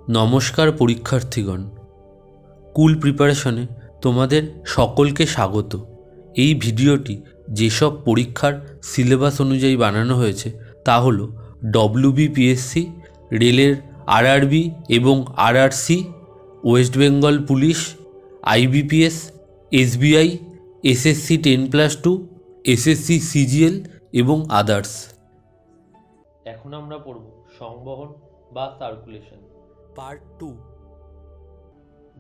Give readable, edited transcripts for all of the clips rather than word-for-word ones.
নমস্কার পরীক্ষার্থীগণ, কুল প্রিপারেশনে তোমাদের সকলকে স্বাগত। এই ভিডিওটি যেসব পরীক্ষার সিলেবাস অনুযায়ী বানানো হয়েছে তা হলো ডব্লিউবিপিএসসি, রেলের আরআরবি এবং RRC, West Bengal police, IBPS, SBI, SSC 10+2, SSC CGL এবং আদার্স। এখন আমরা পড়ব সংবহন বা সার্কুলেশন পার্ট 2।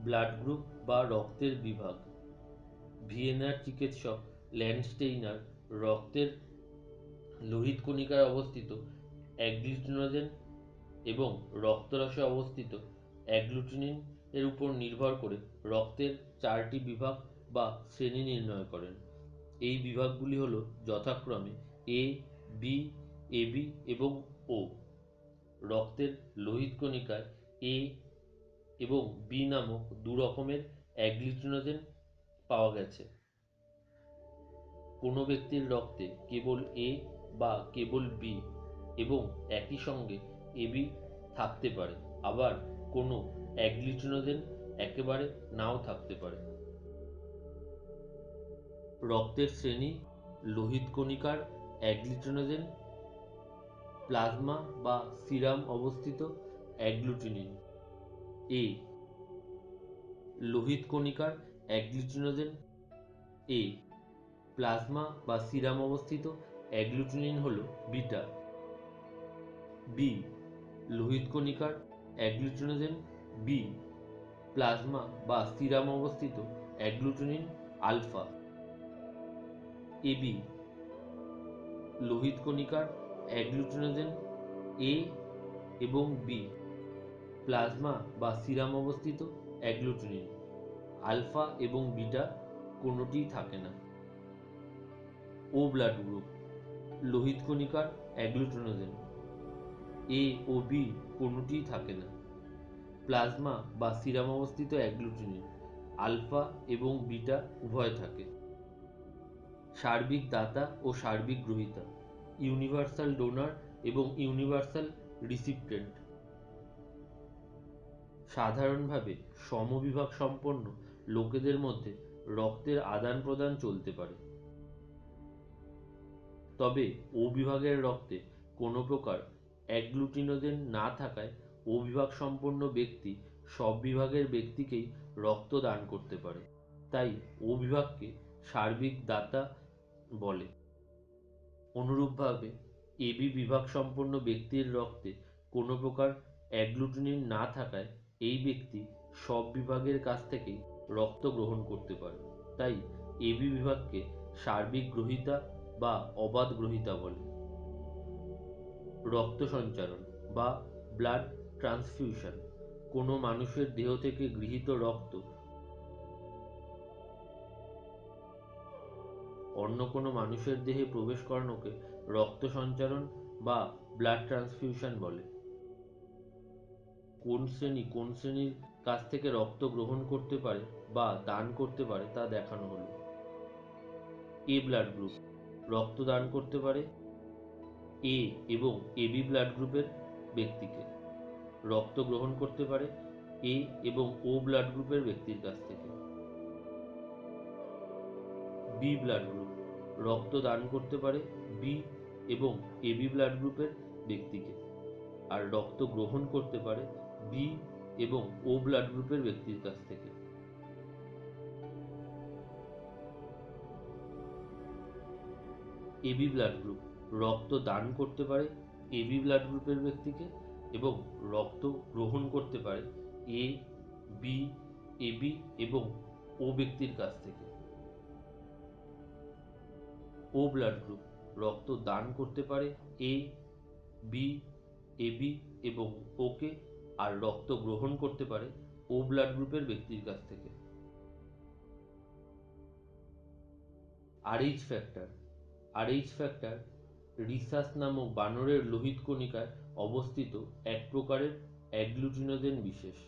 ব্লাড গ্রুপ বা রক্তের বিভাগ। ভিয়েনার চিকিৎসক ল্যান্ডস্টেইনার রক্তের লোহিত কণিকায় অবস্থিত অ্যাগ্লুটিনোজেন এবং রক্তরসে অবস্থিত অ্যাগ্লুটিনিন এর উপর নির্ভর করে রক্তের 4টি বিভাগ বা শ্রেণী নির্ণয় করেন। এই বিভাগগুলি হল যথাক্রমে এ, বি, এবি এবং ও। রক্তের লোহিত কণিকায় এ এবং বি নামক দু রকমের অ্যাগ্লুটিনোজেন পাওয়া গেছে। কোনো ব্যক্তির রক্তে কেবল এ বা কেবল বি এবং একই সঙ্গে এবি থাকতে পারে, আবার কোনো অ্যাগ্লুটিনোজেন একেবারে নাও থাকতে পারে। রক্তের শ্রেণী: লোহিত কণিকার অ্যাগ্লুটিনোজেন, প্লাজমা বা সিরাম অবস্থিত অ্যাগ্লুটিনিন। এ লোহিত কণিকার অ্যাগ্লুটিনোজেন এ, প্লাজমা বা সিরাম অবস্থিত অ্যাগ্লুটিনিন হল বিটা। বি লোহিত কণিকার অ্যাগ্লুটিনোজেন বি, প্লাজমা বা সিরাম অবস্থিত অ্যাগ্লুটিনিন আলফা। এবি লোহিত কণিকার অ্যাগ্লুটিনোজেন এ এবং বি, প্লাজমা বা সিরাম অবস্থিত অ্যাগ্লুটিনিন আলফা এবং বিটা কোনোটিই থাকে না। ও ব্লাড গ্রুপ: লোহিত কণিকার অ্যাগ্লুটিনোজেন এ ও বি কোনোটিই থাকে না। প্লাজমা বা সিরাম অবস্থিত অ্যাগ্লুটিনিন আলফা এবং বিটা উভয় থাকে। সার্বিক দাতা ও সার্বিক গ্রহীতা: ইউনিভার্সাল ডোনার এবং ইউনিভার্সাল রিসিপিয়েন্ট। সাধারণভাবে সমবিভাগ সম্পন্ন লোকেদের মধ্যে রক্তের আদান প্রদান চলতে পারে, তবে ও বিভাগের রক্তে কোনো প্রকার অ্যাগ্লুটিনোজেন না থাকায় ও বিভাগ সম্পন্ন ব্যক্তি সব বিভাগের ব্যক্তিকেই রক্ত দান করতে পারে, তাই ও বিভাগকে সার্বিক দাতা বলে। অনুরূপভাবে এবি বিভাগ সম্পন্ন ব্যক্তির রক্তে কোনো প্রকার অ্যাগ্লুটিনিন না থাকায় এই ব্যক্তি সব বিভাগের কাছ থেকেই রক্ত গ্রহণ করতে পারে, তাই এবি বিভাগকে সার্বিক গ্রহীতা বা অবাধ গ্রহীতা বলে। রক্ত সঞ্চারণ বা ব্লাড ট্রান্সফিউশন: কোনো মানুষের দেহ থেকে গৃহীত রক্ত অন্য কোনো মানুষের দেহে প্রবেশ করানোকে রক্ত সঞ্চারণ বা ব্লাড ট্রান্সফিউশন বলে। কোন শ্রেণীর কাছ থেকে রক্ত গ্রহণ করতে পারে বা দান করতে পারে তা দেখানো হলো। এ ব্লাড গ্রুপ রক্ত দান করতে পারে এ এবং এবি ব্লাড গ্রুপের ব্যক্তিকে, রক্ত গ্রহণ করতে পারে এ এবং ও ব্লাড গ্রুপের ব্যক্তির কাছ থেকে। বি ব্লাড গ্রুপ রক্ত দান করতে পারে বি এবং এবি ব্লাড গ্রুপের ব্যক্তিকে, আর রক্ত গ্রহণ করতে পারে বি এবং ও ব্লাড গ্রুপের ব্যক্তির কাছ থেকে। এবি ব্লাড গ্রুপ রক্ত দান করতে পারে এবি ব্লাড গ্রুপের ব্যক্তিকে এবং রক্ত গ্রহণ করতে পারে এ, বি, এবি এবং ও ব্যক্তির কাছ থেকে। ও ব্লাড গ্রুপ রক্ত দান করতে পারে এ, বি, এবি এবং ওকে, আর রক্ত গ্রহণ করতে পারে ও ব্লাড গ্রুপের ব্যক্তির কাছ থেকে। আরএইচ ফ্যাক্টর রিসাস নামক বানরের লোহিত কণিকায় অবস্থিত এক প্রকারের অ্যাগ্লুটিনোজেন বিশেষ।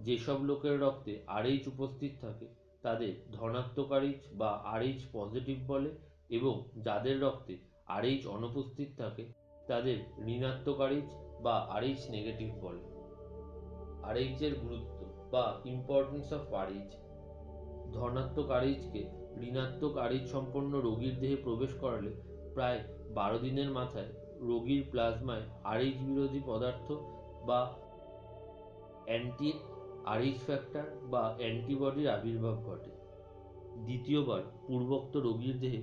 যেসব লোকের রক্তে আরএইচ উপস্থিত থাকে তাদের ধনাত্মক আরএইচ বা আরএইচ পজিটিভ বলে, এবং যাদের রক্তে আরএইচ অনুপস্থিত থাকে তাদের ঋণাত্মক আরএইচ বা আরএইচ নেগেটিভ বলে। আরএইচ এর গুরুত্ব বা ইম্পর্টেন্স অফ আরএইচ। ধনাত্মক আরএইচকে ঋণাত্মক আরএইচ সম্পন্ন রোগীর দেহে প্রবেশ করালে প্রায় 12 দিনের মাথায় রোগীর প্লাজমায় আরএইচ বিরোধী পদার্থ বা অ্যান্টি আরএইচ ফ্যাক্টর বা অ্যান্টিবডির আবির্ভাব ঘটে। দ্বিতীয়বার পূর্বোক্ত রোগীর দেহে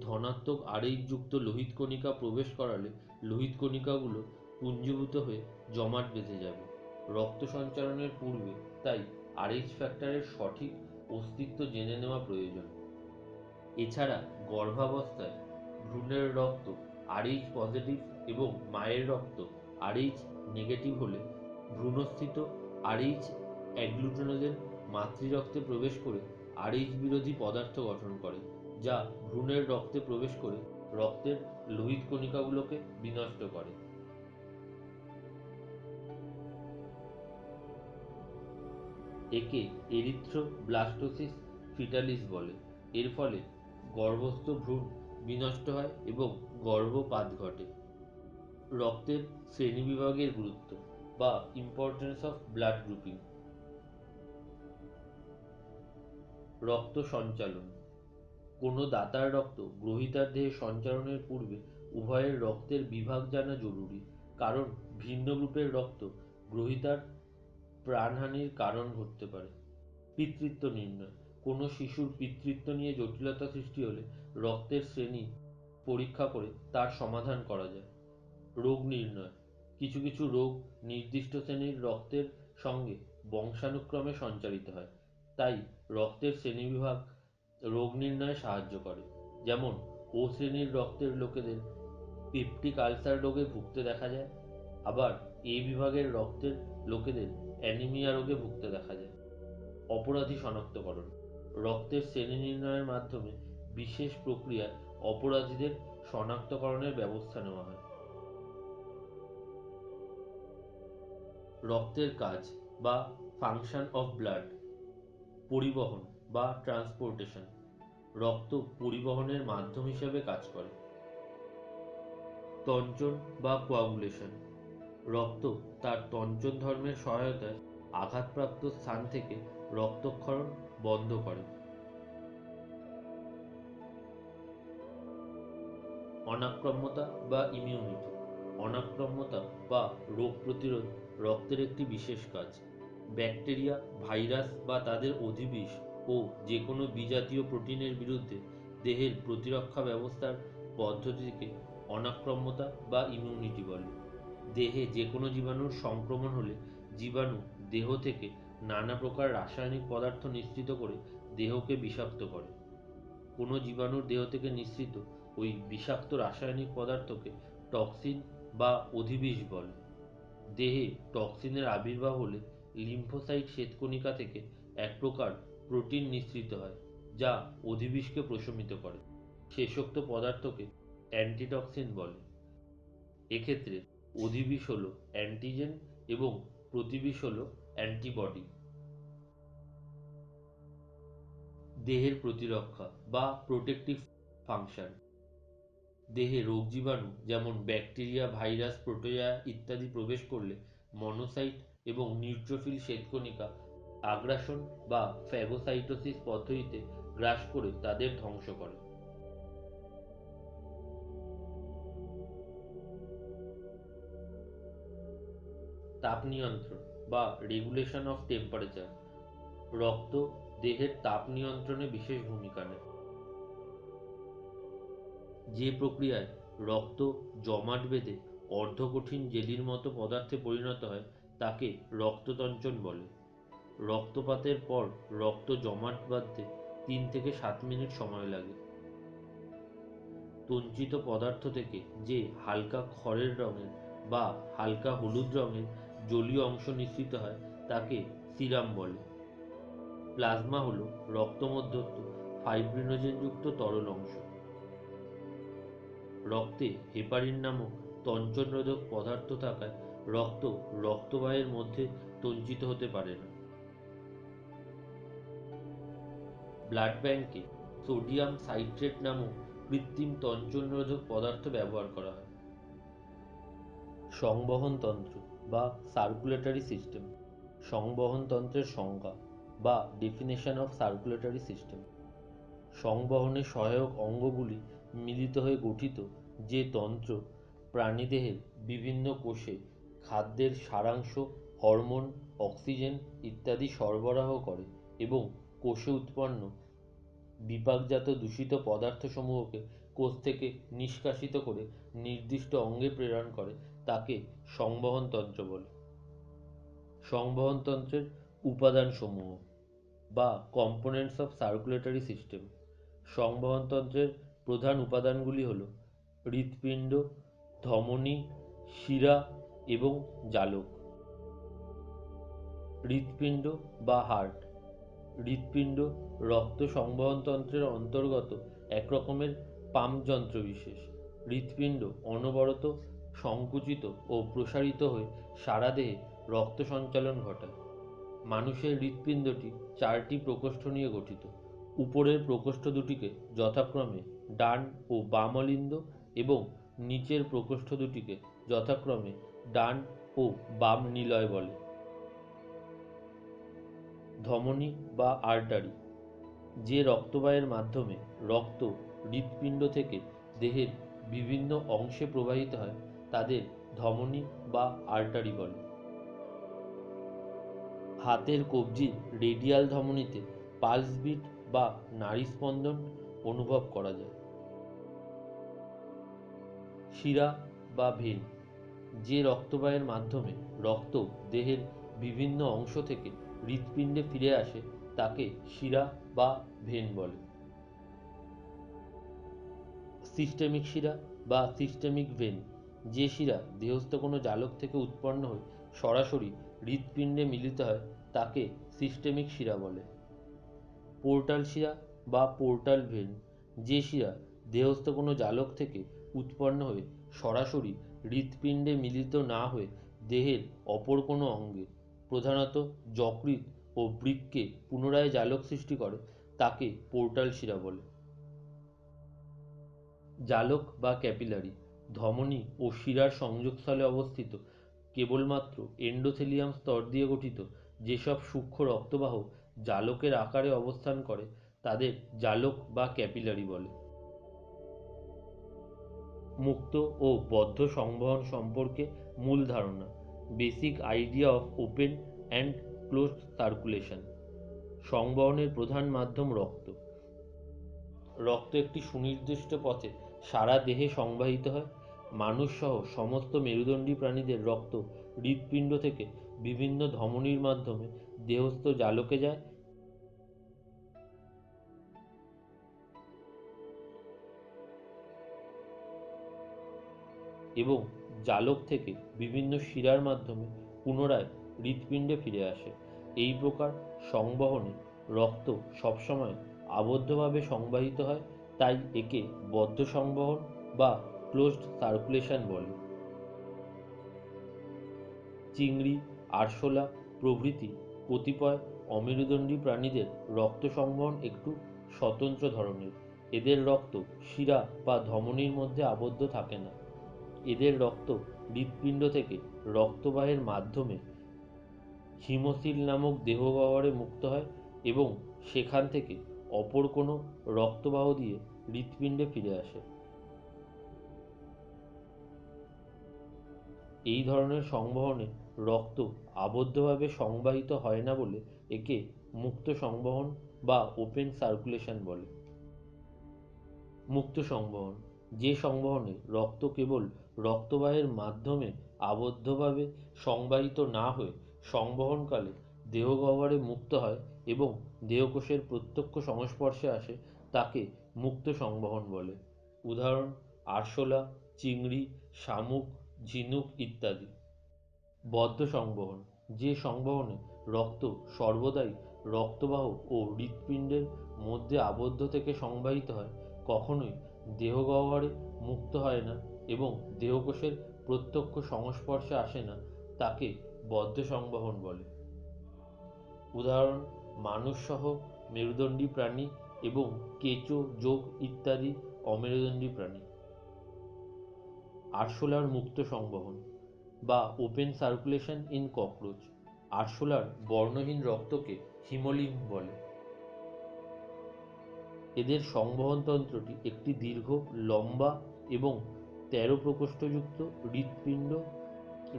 ধনাত্মক আরএইচ যুক্ত লোহিত কণিকা প্রবেশ করালে লোহিত কণিকাগুলো পুঞ্জীভূত হয়ে জমাট বেঁধে যাবে রক্ত সঞ্চালনের পূর্বে। তাই আরএইচ ফ্যাক্টরের সঠিক অস্তিত্ব জেনে নেওয়া প্রয়োজন। এছাড়া গর্ভাবস্থায় ভ্রূণের রক্ত আরএইচ পজিটিভ এবং মায়ের রক্ত আরএইচ নেগেটিভ হলে ভ্রূণস্থিত আরএইচ অ্যাগ্লুটিনোজেন মাতৃরক্তে প্রবেশ করে আরএইচ বিরোধী পদার্থ গঠন করে, যা ভ্রূণের রক্তে প্রবেশ করে রক্তের লোহিত কণিকাগুলোকে বিনষ্ট করে। একে এরিথ্রোব্লাস্টোসিস ফিটালিস বলে। এর ফলে গর্ভস্থ ভ্রূণ বিনষ্ট হয় এবং গর্ভপাত ঘটে। রক্তের শ্রেণীবিভাগের গুরুত্ব বা ইম্পর্টেন্স অফ ব্লাড গ্রুপিং। রক্ত সঞ্চালন। কোনো দাতার রক্ত গ্রহীতার দেহে সঞ্চালনের পূর্বে উভয়ের রক্তের বিভাগ জানা জরুরি, কারণ ভিন্ন গ্রুপের রক্ত গ্রহীতার প্রাণহানির কারণ ঘটতে পারে। পিতৃত্ব নির্ণয়। কোনো শিশুর পিতৃত্ব নিয়ে জটিলতা সৃষ্টি হলে রক্তের শ্রেণী পরীক্ষা করে তার সমাধান করা যায়। রোগ নির্ণয়। কিছু কিছু রোগ নির্দিষ্ট শ্রেণীর রক্তের সঙ্গে বংশানুক্রমে সঞ্চারিত হয়, তাই রক্তের শ্রেণীবিভাগ রোগ নির্ণয়ে সাহায্য করে। যেমন ও শ্রেণীর রক্তের লোকেদের পেপটিক আলসার রোগে ভুগতে দেখা যায়, আবার এ বিভাগের রক্তের লোকেদের অ্যানিমিয়া রোগে ভুগতে দেখা যায়। অপরাধী শনাক্তকরণ। রক্তের শ্রেণী নির্ণয়ের মাধ্যমে বিশেষ প্রক্রিয়ায় অপরাধীদের শনাক্তকরণের ব্যবস্থা নেওয়া হয়। রক্তের কাজ বা ফাংশন অফ ব্লাড। পরিবহন বা ট্রান্সপোর্টেশন। রক্ত পরিবহনের মাধ্যম হিসেবে কাজ করে। তঞ্চন বা কোয়াগুলেশন। রক্ত তার তঞ্চন ধর্মের সহায়তায় আঘাতপ্রাপ্ত স্থান থেকে রক্তক্ষরণ বন্ধ করে। অনাক্রম্যতা বা ইমিউনিটি। অনাক্রম্যতা বা রোগ প্রতিরোধ রক্তের একটি বিশেষ কাজ। ব্যাকটেরিয়া, ভাইরাস বা তাদের অধিবিষ ও যে কোনো বিজাতীয় প্রোটিনের বিরুদ্ধে দেহের প্রতিরক্ষা ব্যবস্থার পদ্ধতিকে অনাক্রম্যতা বা ইমিউনিটি বলে। দেহে যে কোনো জীবাণুর সংক্রমণ হলে জীবাণু দেহ থেকে নানা প্রকার রাসায়নিক পদার্থ নিঃসৃত করে দেহকে বিষাক্ত করে। কোনো জীবাণুর দেহ থেকে নিঃসৃত ওই বিষাক্ত রাসায়নিক পদার্থকে টক্সিন বা অধিবিষ বলে। দেহে টক্সিনের আবির্ভাব হলে লিম্ফোসাইট শ্বেতকণিকা থেকে এক প্রকার প্রোটিন নিঃসৃত হয়, যা অধিবিষকে প্রশমিত করে। শেষোক্ত পদার্থকে অ্যান্টিটক্সিন বলে। এক্ষেত্রে অধিবিষ হল অ্যান্টিজেন এবং প্রতিবিষ হল অ্যান্টিবডি। দেহের প্রতিরক্ষা বা প্রোটেক্টিভ ফাংশন। দেহে রোগ জীবাণু যেমন ব্যাকটেরিয়া, ভাইরাস, প্রোটোজোয়া ইত্যাদি প্রবেশ করলে মনোসাইট এবং নিউট্রোফিল শ্বেতকণিকা আগ্রাসন বা ফ্যাগোসাইটোসিস পদ্ধতিতে গ্রাস করে তাদের ধ্বংস করে। তাপ নিয়ন্ত্রণ বা রেগুলেশন অফ টেম্পারেচার। রক্ত দেহের তাপ নিয়ন্ত্রণে বিশেষ ভূমিকা নেয়। যে প্রক্রিয়ায় রক্ত জমাট বেঁধে অর্ধকঠিন জেলির মতো পদার্থে পরিণত হয় তাকে রক্ততঞ্চন বলে। রক্তপাতের পর রক্ত জমাট বাঁধতে 3 থেকে 7 মিনিট সময় লাগে। তঞ্চিত পদার্থ থেকে যে হালকা খয়েরি রঙের বা হালকা হলুদ রঙের জলীয় অংশ নিঃসৃত হয় তাকে সিরাম বলে। প্লাজমা হল রক্তমধ্যস্থ ফাইব্রিনোজেনযুক্ত তরল অংশ। রক্তে হেপারিন নামক তঞ্চনরোধক পদার্থ থাকায় রক্ত রক্তবাহের মধ্যে তঞ্চিত হতে পারে না। ব্লাড ব্যাংকে সোডিয়াম সাইট্রেট নামক কৃত্রিম তঞ্চনরোধক পদার্থ ব্যবহার করা হয়। সংবহন তন্ত্র বা সার্কুলেটরি সিস্টেম। সংবহনতন্ত্রের সংজ্ঞা বা ডেফিনেশন অফ সার্কুলেটরি সিস্টেম। সংবহনের সহায়ক অঙ্গগুলি মিলিত হয়ে গঠিত যে তন্ত্র প্রাণীদেহের বিভিন্ন কোষে খাদ্যের সারাংশ, হরমোন, অক্সিজেন ইত্যাদি সরবরাহ করে এবং কোষে উৎপন্ন বিপাকজাত দূষিত পদার্থসমূহকে কোষ থেকে নিষ্কাশিত করে নির্দিষ্ট অঙ্গে প্রেরণ করে, তাকে সংবহনতন্ত্র বলে। সংবহনতন্ত্রের উপাদানসমূহ বা কম্পোনেন্টস অফ সার্কুলেটরি সিস্টেম। সংবহনতন্ত্রের প্রধান উপাদানগুলি হল হৃৎপিণ্ড, ধমনী, শিরা এবং জালক। হৃৎপিণ্ড বা হার্ট। হৃৎপিণ্ড রক্ত সংবহনতন্ত্রের অন্তর্গত এক রকমের পাম্প যন্ত্র বিশেষ। হৃৎপিণ্ড অনবরত সংকুচিত ও প্রসারিত হয়ে সারা দেহে রক্ত সঞ্চালন ঘটায়। মানুষের হৃৎপিণ্ডটি চারটি প্রকোষ্ঠ নিয়ে গঠিত। উপরের প্রকোষ্ঠ দুটিকে যথাক্রমে ডান ও বাম অলিন্দ এবং নিচের প্রকোষ্ঠ দুটিকে যথাক্রমে ডান ও বাম নিলয় বলে। ধমনী বা আর্টারি, যে রক্তবাহের মাধ্যমে রক্ত হৃৎপিণ্ড থেকে দেহের বিভিন্ন অংশে প্রবাহিত হয় তাদের ধমনী বা আর্টারি বলে। হাতের কবজির রেডিয়াল ধমনীতে পালস বিট বা নাড়িস্পন্দন অনুভব করা যায়। শিরা বা ভেন, যে রক্তবাহের মাধ্যমে রক্ত দেহের বিভিন্ন অংশ থেকে হৃৎপিণ্ডে ফিরে আসে তাকে শিরা বা ভেন বলে। সিস্টেমিক শিরা বা সিস্টেমিক ভেন, যে শিরা দেহস্থ কোনো জালক থেকে উৎপন্ন হয়ে সরাসরি হৃৎপিণ্ডে মিলিত হয় তাকে সিস্টেমিক শিরা বলে। পোর্টাল শিরা বা পোর্টাল ভেন, যে শিরা দেহস্থ কোনো জালক থেকে উৎপন্ন হয়ে সরাসরি হৃৎপিণ্ডে মিলিত না হয়ে দেহের অপর কোনো অঙ্গে, প্রধানত যকৃৎ ও বৃক্কে পুনরায় জালক সৃষ্টি করে তাকে পোর্টাল শিরা বলে। জালক বা ক্যাপিলারি, ধমনী ও শিরার সংযোগস্থলে অবস্থিত কেবলমাত্র এন্ডোথেলিয়াম স্তর দিয়ে গঠিত যেসব সূক্ষ্ম রক্তবাহ জালকের আকারে অবস্থান করে তাদের জালক বা ক্যাপিলারি বলে। মুক্ত ও বদ্ধ সংবহন সম্পর্কে মূল ধারণা। Basic idea of open and closed circulation. সংবহনের প্রধান মাধ্যম রক্ত। রক্ত একটি সুনির্দিষ্ট পথে সারা দেহে সংবাহিত হয়। মানুষ সহ সমস্ত মেরুদণ্ডী প্রাণীদের রক্ত হৃৎপিণ্ড থেকে বিভিন্ন ধমনীর মাধ্যমে দেহস্থ জালকে যায় এবং জালক থেকে বিভিন্ন শিরার মাধ্যমে পুনরায় হৃৎপিণ্ডে ফিরে আসে। এই প্রকার সংবহনে রক্ত সবসময় আবদ্ধভাবে সংবাহিত হয়, তাই একে বদ্ধ সংবহন বা ক্লোজড সার্কুলেশন বলে। চিংড়ি, আরশোলা প্রভৃতি কতিপয় অমেরুদণ্ডী প্রাণীদের রক্ত সংবহন একটু স্বতন্ত্র ধরনের। এদের রক্ত শিরা বা ধমনীর মধ্যে আবদ্ধ থাকে না। এদের রক্ত হৃৎপিণ্ড থেকে রক্তবাহের মাধ্যমে হিমোসিল নামক দেহগহ্বরে মুক্ত হয় এবং সেখান থেকে অপর কোনো রক্তবাহ দিয়ে হৃৎপিণ্ডে ফিরে আসে। এই ধরনের সংবহনে রক্ত আবদ্ধভাবে সংবাহিত হয় না বলে একে মুক্ত সংবহন বা ওপেন সার্কুলেশন বলে। মুক্ত সংবহন, যে সংবহনে রক্ত কেবল রক্তবাহের মাধ্যমে আবদ্ধভাবে সংবাহিত না হয়ে সংবহনকালে দেহগহ্বরে মুক্ত হয় এবং দেহকোষের প্রত্যক্ষ সংস্পর্শে আসে তাকে মুক্ত সংবহন বলে। উদাহরণ: আরশোলা, চিংড়ি, শামুক, ঝিনুক ইত্যাদি। বদ্ধ সংবহন, যে সংবহনে রক্ত সর্বদাই রক্তবাহ ও হৃৎপিণ্ডের মধ্যে আবদ্ধ থেকে সংবাহিত হয়, কখনোই দেহগহ্বরে মুক্ত হয় না এবং দেহকোষের প্রত্যক্ষ সংস্পর্শে আসে না, তাকে বদ্ধ সংবহন বলে। উদাহরণ: মানুষসহ মেরুদণ্ডী প্রাণী এবং কেঁচো, জোঁক ইত্যাদি অমেরুদণ্ডী প্রাণী। আরশোলার মুক্ত সংবহন বা ওপেন সার্কুলেশন ইন ককরোচ। আরশোলার বর্ণহীন রক্তকে হিমোলিম্ফ বলে। এদের সংবহনতন্ত্রটি একটি দীর্ঘ, লম্বা এবং 13 প্রকোষ্ঠযুক্ত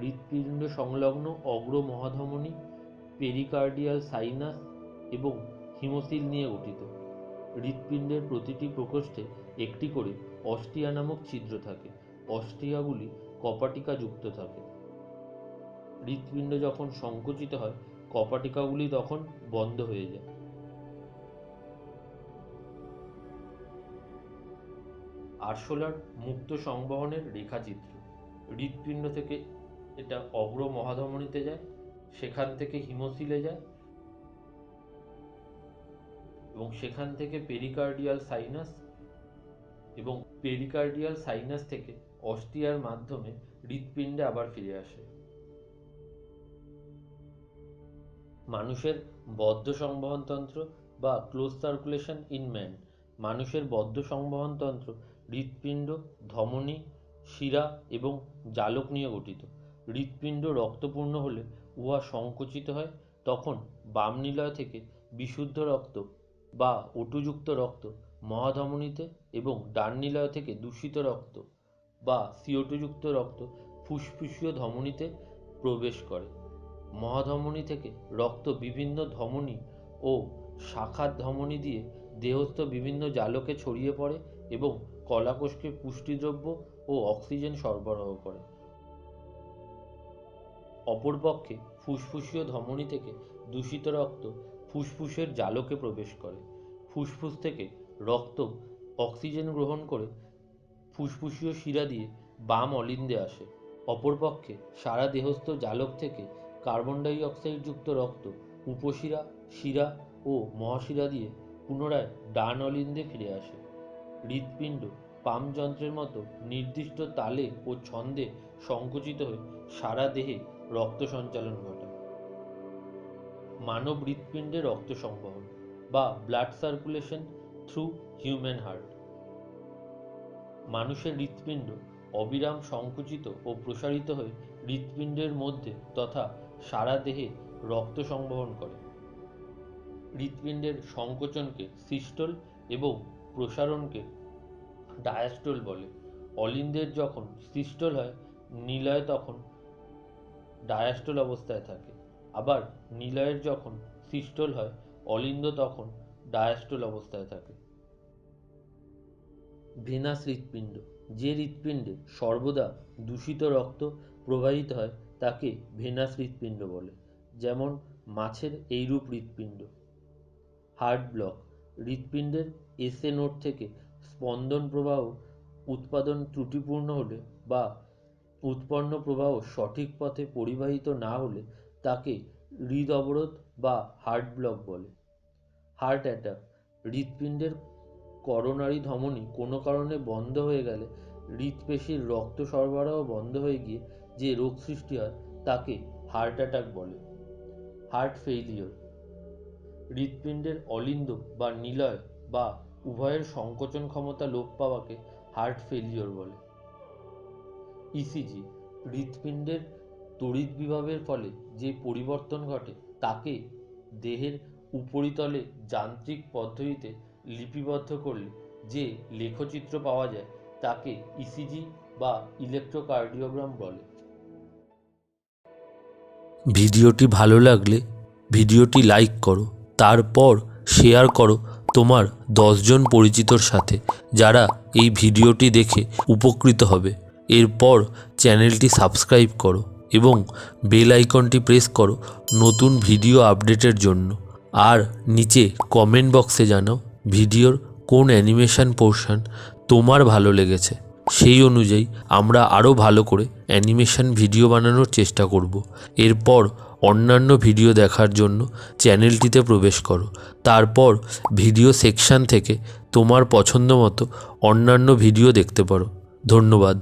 হৃৎপিণ্ড সংলগ্ন অগ্র মহাধমনী, পেরিকার্ডিয়াল সাইনাস এবং হিমোসিল নিয়ে গঠিত। হৃৎপিণ্ডের প্রতিটি প্রকোষ্ঠে একটি করে অস্টিয়া নামক ছিদ্র থাকে। অস্টিয়াগুলি কপাটিকা যুক্ত থাকে। হৃৎপিণ্ড যখন সংকুচিত হয়, কপাটিকাগুলি তখন বন্ধ হয়ে যায়। আরশোলার মুক্ত সংবহনের রেখাচিত্র। হৃৎপিণ্ড থেকে এটা অগ্র মহাধমনীতে যায়, সেখান থেকে হিমোসিলে যায় এবং সেখান থেকে পেরিকার্ডিয়াল সাইনাস এবং পেরিকার্ডিয়াল সাইনাস থেকে অস্টিয়ার মাধ্যমে হৃৎপিণ্ডে আবার ফিরে আসে। মানুষের বদ্ধ সংবহনতন্ত্র বা ক্লোজ সার্কুলেশন ইন ম্যান। মানুষের বদ্ধ সংবহনতন্ত্র হৃৎপিণ্ড, ধমনী, শিরা এবং জালক নিয়ে গঠিত। হৃৎপিণ্ড রক্তপূর্ণ হলে উহা সংকুচিত হয়, তখন বাম নিলয় থেকে বিশুদ্ধ রক্ত বা ওটুযুক্ত রক্ত মহাধমনীতে এবং ডান নিলয় থেকে দূষিত রক্ত বা CO2যুক্ত রক্ত ফুসফুসীয় ধমনীতে প্রবেশ করে। মহাধমনী থেকে রক্ত বিভিন্ন ধমনী ও শাখা ধমনী দিয়ে দেহস্থ বিভিন্ন জালকে ছড়িয়ে পড়ে এবং কলাকোষকে পুষ্টিদ্রব্য ও অক্সিজেন সরবরাহ করে। অপরপক্ষে ফুসফুসীয় ধমনী থেকে দূষিত রক্ত ফুসফুসের জালকে প্রবেশ করে। ফুসফুস থেকে রক্ত অক্সিজেন গ্রহণ করে ফুসফুসীয় শিরা দিয়ে বাম অলিন্দে আসে। অপরপক্ষে সারা দেহস্থ জালক থেকে কার্বন ডাই অক্সাইড যুক্ত রক্ত উপশিরা, শিরা ও মহাশিরা দিয়ে পুনরায় ডান অলিন্দে ফিরে আসে। হৃৎপিণ্ড পাম্প যন্ত্রের মতো নির্দিষ্ট তালে ও ছন্দে সংকুচিত হয়ে সারা দেহে রক্ত সঞ্চালন ঘটায়। মানব হৃৎপিণ্ডে রক্ত সংবহন বা blood circulation through human heart. মানুষের হৃৎপিণ্ড অবিরাম সংকুচিত ও প্রসারিত হয়ে হৃৎপিণ্ডের মধ্যে তথা সারা দেহে রক্ত সংবহন করে। হৃৎপিণ্ডের সংকোচনকে সিস্টোল এবং প্রসারণকে ডায়াস্টোল বলে। অলিন্দের যখন সিস্টোল হয়, নিলয় তখন ডায়াস্টোল অবস্থায় থাকে। আবার নিলয়ের যখন সিস্টোল হয়, অলিন্দ তখন ডায়াস্টোল অবস্থায় থাকে। ভেনাস হৃৎপিণ্ড। যে হৃৎপিণ্ডে সর্বদা দূষিত রক্ত প্রবাহিত হয় তাকে ভেনাস হৃৎপিণ্ড বলে। যেমন মাছের এইরূপ হৃৎপিণ্ড। Heart block. হৃৎপিণ্ডের SA নোড থেকে স্পন্দন প্রবাহ উৎপাদন ত্রুটিপূর্ণ হলে বা উৎপন্ন প্রবাহ সঠিক পথে পরিবাহিত না হলে তাকে হৃদ অবরোধ বা হার্ট ব্লক বলে। Heart attack. হৃৎপিণ্ডের করোনারি ধমনী কোনো কারণে বন্ধ হয়ে গেলে হৃৎপেশির রক্ত সরবরাহ বন্ধ হয়ে গিয়ে যে রোগ সৃষ্টি হয় তাকে হার্ট অ্যাটাক বলে। Heart failure. হৃৎপিণ্ডের অলিন্দ বা নিলয় বা উভয়ের সংকোচন ক্ষমতা লোপ পাওয়াকে হার্ট ফেইলিওর বলে। ইসিজি। হৃৎপিণ্ডের তড়িৎ বিভবের ফলে যে পরিবর্তন ঘটে তাকে দেহের উপরিতলে যান্ত্রিক পদ্ধতিতে লিপিবদ্ধ করলে যে লেখচিত্র পাওয়া যায় তাকে ইসিজি বা ইলেকট্রোকার্ডিওগ্রাম বলে। ভিডিওটি ভালো লাগলে ভিডিওটি লাইক করো, তারপর শেয়ার করো তোমার 10 জন পরিচিতর সাথে যারা এই ভিডিওটি দেখে উপকৃত হবে। এরপর চ্যানেলটি সাবস্ক্রাইব করো এবং বেল আইকনটি প্রেস করো নতুন ভিডিও আপডেটের জন্য। আর নিচে কমেন্ট বক্সে জানাও ভিডিওর কোন অ্যানিমেশন পোর্শন তোমার ভালো লেগেছে। সেই অনুযায়ী আমরা আরও ভালো করে অ্যানিমেশন ভিডিও বানানোর চেষ্টা করব। এরপর অন্যান্য ভিডিও দেখার জন্য চ্যানেলটিতে প্রবেশ করো। তারপর ভিডিও সেকশন থেকে তোমার পছন্দ মতো অন্যান্য ভিডিও দেখতে পারো। ধন্যবাদ।